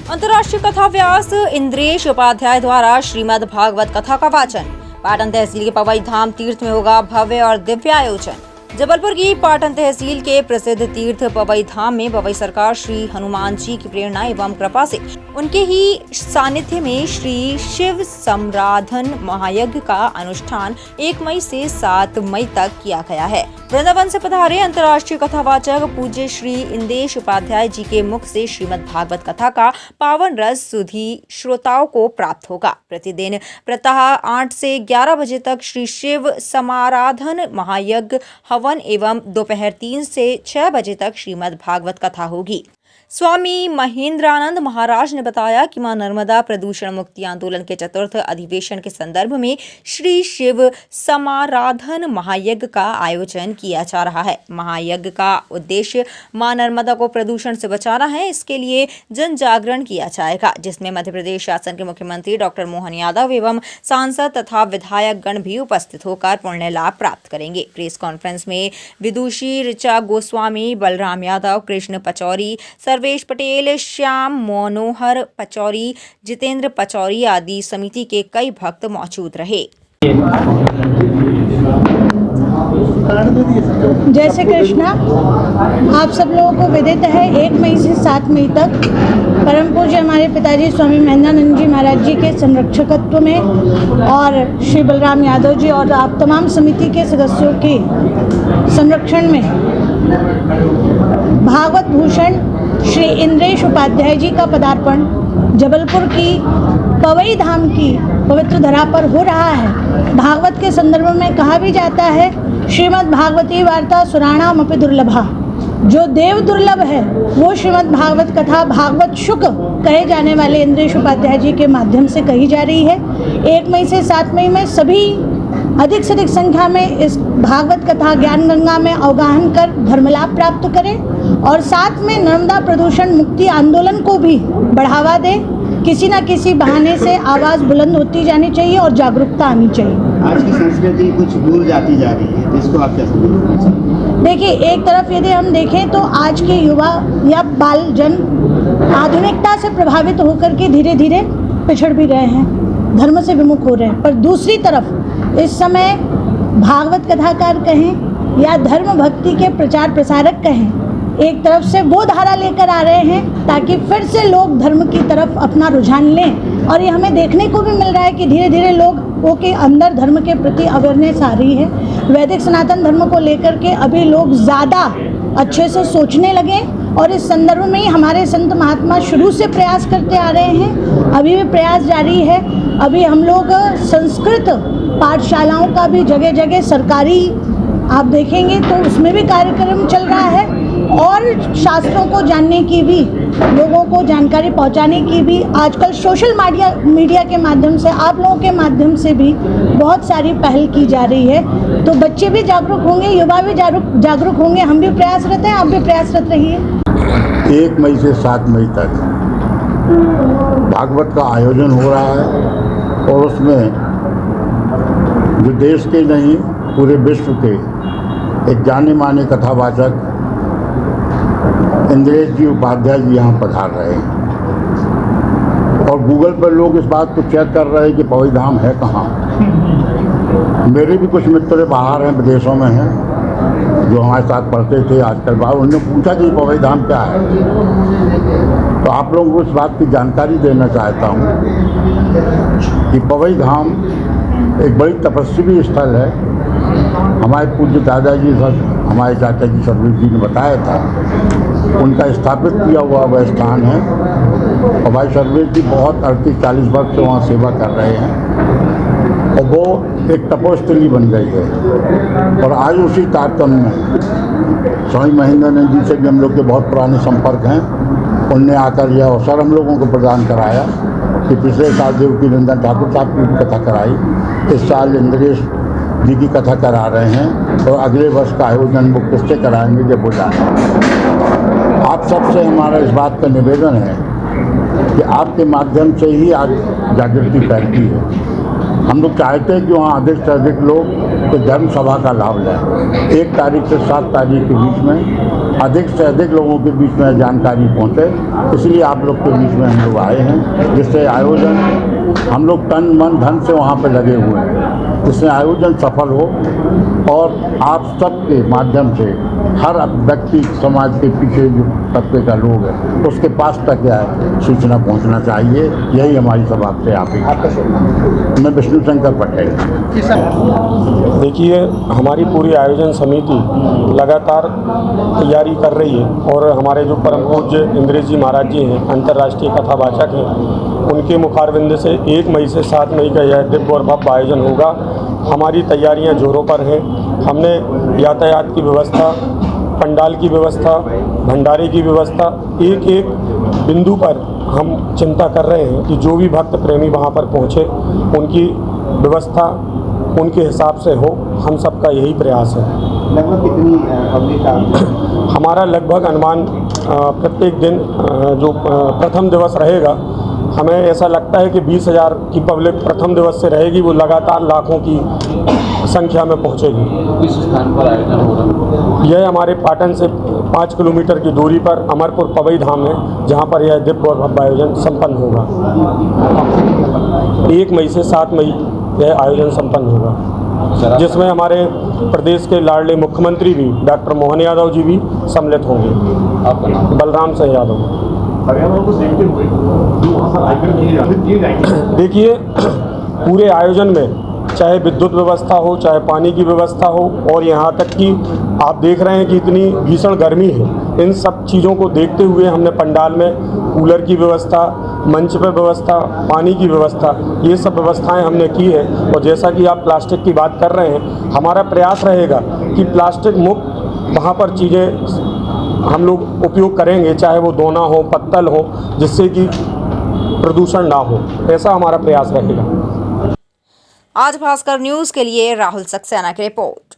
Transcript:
अंतर्राष्ट्रीय कथा व्यास इंद्रेश उपाध्याय द्वारा श्रीमद् भागवत कथा का वाचन। पाटन तहसील के पवई धाम तीर्थ में होगा भव्य और दिव्य आयोजन। जबलपुर की पाटन तहसील के प्रसिद्ध तीर्थ पवई धाम में पवई सरकार श्री हनुमान जी की प्रेरणा एवं कृपा से उनके ही सानिध्य में श्री शिव समराधन महायज्ञ का अनुष्ठान 1 मई से 7 मई तक किया गया है। वृंदावन से पधारे अंतर्राष्ट्रीय कथावाचक पूज्य श्री इंद्रेश उपाध्याय जी के मुख से श्रीमद् भागवत कथा का पावन रस सुधी श्रोताओं को प्राप्त होगा। प्रतिदिन प्रातः 8 से 11 बजे तक श्री शिव समाराधन महायज्ञ हवन एवं दोपहर 3 से 6 बजे तक श्रीमद् भागवत कथा होगी। स्वामी महेंद्रानंद महाराज ने बताया कि मां नर्मदा प्रदूषण मुक्ति आंदोलन के 4th अधिवेशन के संदर्भ में श्री शिव समाराधन महायज्ञ का आयोजन किया जा रहा है। महायज्ञ का उद्देश्य मां नर्मदा को प्रदूषण से बचाना है। इसके लिए जन जागरण किया जाएगा, जिसमें मध्य प्रदेश शासन के मुख्यमंत्री डॉक्टर मोहन यादव एवं सांसद तथा विधायक गण भी उपस्थित होकर पुण्य लाभ प्राप्त करेंगे। प्रेस कॉन्फ्रेंस में विदुषी ऋचा गोस्वामी, बलराम यादव, कृष्ण पचौरी, सर्वेश पटेल, श्याम मनोहर पचौरी, जितेंद्र पचौरी आदि समिति के कई भक्त मौजूद रहे। जय श्री कृष्णा। आप सब लोगों को विदित है 1 मई से 7 मई तक परम पूज्य हमारे पिताजी स्वामी महेंद्रानंद जी महाराज जी के संरक्षकत्व में और श्री बलराम यादव जी और आप तमाम समिति के सदस्यों के संरक्षण में भागवत भूषण श्री इंद्रेश उपाध्याय जी का पदार्पण जबलपुर की पवई धाम की पवित्र धरा पर हो रहा है। भागवत के संदर्भ में कहा भी जाता है, श्रीमद् भागवती वार्ता सुराणामपि दुर्लभा। जो देव दुर्लभ है वो श्रीमद् भागवत कथा भागवत शुक कहे जाने वाले इंद्रेश उपाध्याय जी के माध्यम से कही जा रही है। 1 मई से 7 मई में सभी अधिक से अधिक संख्या में इस भागवत कथा ज्ञान गंगा में अवगाहन कर धर्मलाभ प्राप्त करें और साथ में नर्मदा प्रदूषण मुक्ति आंदोलन को भी बढ़ावा दें। किसी न किसी बहाने से आवाज़ बुलंद होती जानी चाहिए और जागरूकता आनी चाहिए। आज की संस्कृति कुछ दूर जाती जा रही है, इसको आप क्या समझते? देखिए, एक तरफ यदि हम देखें तो आज के युवा या बाल जन आधुनिकता से प्रभावित होकर के धीरे धीरे पिछड़ भी रहे हैं, धर्म से विमुख हो रहे हैं। पर दूसरी तरफ इस समय भागवत कथाकार कहें या धर्म भक्ति के प्रचार प्रसारक कहें, एक तरफ से वो धारा लेकर आ रहे हैं ताकि फिर से लोग धर्म की तरफ अपना रुझान लें। और ये हमें देखने को भी मिल रहा है कि धीरे धीरे लोगों के अंदर धर्म के प्रति अवेयरनेस आ रही है। वैदिक सनातन धर्म को लेकर के अभी लोग ज़्यादा अच्छे से सोचने लगे और इस संदर्भ में ही हमारे संत महात्मा शुरू से प्रयास करते आ रहे हैं, अभी भी प्रयास जारी है। अभी हम लोग संस्कृत पाठशालाओं का भी जगह जगह सरकारी आप देखेंगे तो उसमें भी कार्यक्रम चल रहा है और शास्त्रों को जानने की भी, लोगों को जानकारी पहुंचाने की भी आजकल सोशल मीडिया के माध्यम से, आप लोगों के माध्यम से भी बहुत सारी पहल की जा रही है। तो बच्चे भी जागरूक होंगे, युवा भी जागरूक होंगे। हम भी प्रयासरत हैं, आप भी प्रयासरत रहिए। 1 मई से 7 मई तक भागवत का आयोजन हो रहा है और उसमें जो देश के नहीं पूरे विश्व के एक जाने माने कथावाचक इंद्रेश जी उपाध्याय जी यहाँ पधार रहे हैं और गूगल पर लोग इस बात को चेक कर रहे हैं कि पवई धाम है कहाँ। मेरे भी कुछ मित्र बाहर हैं, विदेशों में हैं, जो हमारे साथ पढ़ते थे आजकल बाहर। उन्होंने पूछा कि पवई धाम क्या है, तो आप लोगों को इस बात की जानकारी देना चाहता हूँ कि पवई धाम एक बड़ी तपस्वी स्थल है। हमारे पूज्य दादाजी हमारे चाचा जी सर्वेश जी ने बताया था, उनका स्थापित किया हुआ वह स्थान है और भाई सर्वेश जी बहुत 38-40 वर्ष से वहाँ सेवा कर रहे हैं और वो एक तपोस्थली बन गई है। और आज उसी तारतम्य में स्वामी महेंद्रानंद जी से भी हम लोग के बहुत पुराने संपर्क हैं। उनने आकर यह अवसर हम लोगों को प्रदान कराया कि पिछले साल देवकी नंदन ठाकुर साहब की कथा कराई, इस साल इंद्रेश जी की कथा करा रहे हैं और अगले वर्ष का आयोजन वो किससे कराएंगे जब वो जाए। आप सबसे हमारा इस बात का निवेदन है कि आपके माध्यम से ही आज जागृति फैलती है। हम लोग चाहते हैं कि वहाँ अधिक से अधिक लोग इस धर्म सभा का लाभ लें। 1 तारीख से 7 तारीख के बीच में अधिक से अधिक लोगों के बीच में जानकारी पहुँचे, इसलिए आप लोग के बीच में हम लोग आए हैं, जिससे आयोजन हम लोग तन मन धन से वहाँ पे लगे हुए हैं, जिससे आयोजन सफल हो और आप सबके माध्यम से हर व्यक्ति समाज के पीछे जो तबके का लोग है उसके पास तक क्या है सूचना पहुँचना चाहिए। यही हमारी सब आपसे मैं विष्णु शंकर पटेल। देखिए, हमारी पूरी आयोजन समिति लगातार तैयारी कर रही है और हमारे जो परम पूज्य इंद्रेश जी महाराज जी हैं, अंतर्राष्ट्रीय कथावाचक हैं, उनके मुखारविंद से 1 मई से 7 मई का यह दिव्य और भव्य आयोजन होगा। हमारी तैयारियां जोरों पर हैं। हमने यातायात की व्यवस्था, पंडाल की व्यवस्था, भंडारे की व्यवस्था, एक एक बिंदु पर हम चिंता कर रहे हैं कि जो भी भक्त प्रेमी वहां पर पहुंचे उनकी व्यवस्था उनके हिसाब से हो। हम सबका यही प्रयास है। लगभग कितनी पब्लिक? हमारा लगभग अनुमान प्रत्येक दिन जो प्रथम दिवस रहेगा, हमें ऐसा लगता है कि 20,000 की पब्लिक प्रथम दिवस से रहेगी, वो लगातार लाखों की संख्या में पहुंचेगी। किस स्थान पर आयोजन हो रहा है? यह हमारे पाटन से 5 किलोमीटर की दूरी पर अमरपुर पवई धाम है, जहां पर यह दिव्य और भव्य आयोजन संपन्न होगा। 1 मई से 7 मई यह आयोजन संपन्न होगा, जिसमें हमारे प्रदेश के लाडले मुख्यमंत्री भी डॉक्टर मोहन यादव जी भी सम्मिलित होंगे। आपका नाम? बलराम सिंह यादव। पर्यावरण को देखते हुए जो वहाँ पर आयोजन किए जाएंगे, देखिए, पूरे आयोजन में चाहे विद्युत व्यवस्था हो, चाहे पानी की व्यवस्था हो, और यहाँ तक कि आप देख रहे हैं कि इतनी भीषण गर्मी है, इन सब चीज़ों को देखते हुए हमने पंडाल में कूलर की व्यवस्था, मंच पर व्यवस्था, पानी की व्यवस्था, ये सब व्यवस्थाएं हमने की है। और जैसा कि आप प्लास्टिक की बात कर रहे हैं, हमारा प्रयास रहेगा कि प्लास्टिक मुक्त वहाँ पर चीज़ें हम लोग उपयोग करेंगे, चाहे वो दोना हो, पत्तल हो, जिससे कि प्रदूषण ना हो। ऐसा हमारा प्रयास रहेगा। आज भास्कर न्यूज के लिए राहुल सक्सेना की रिपोर्ट।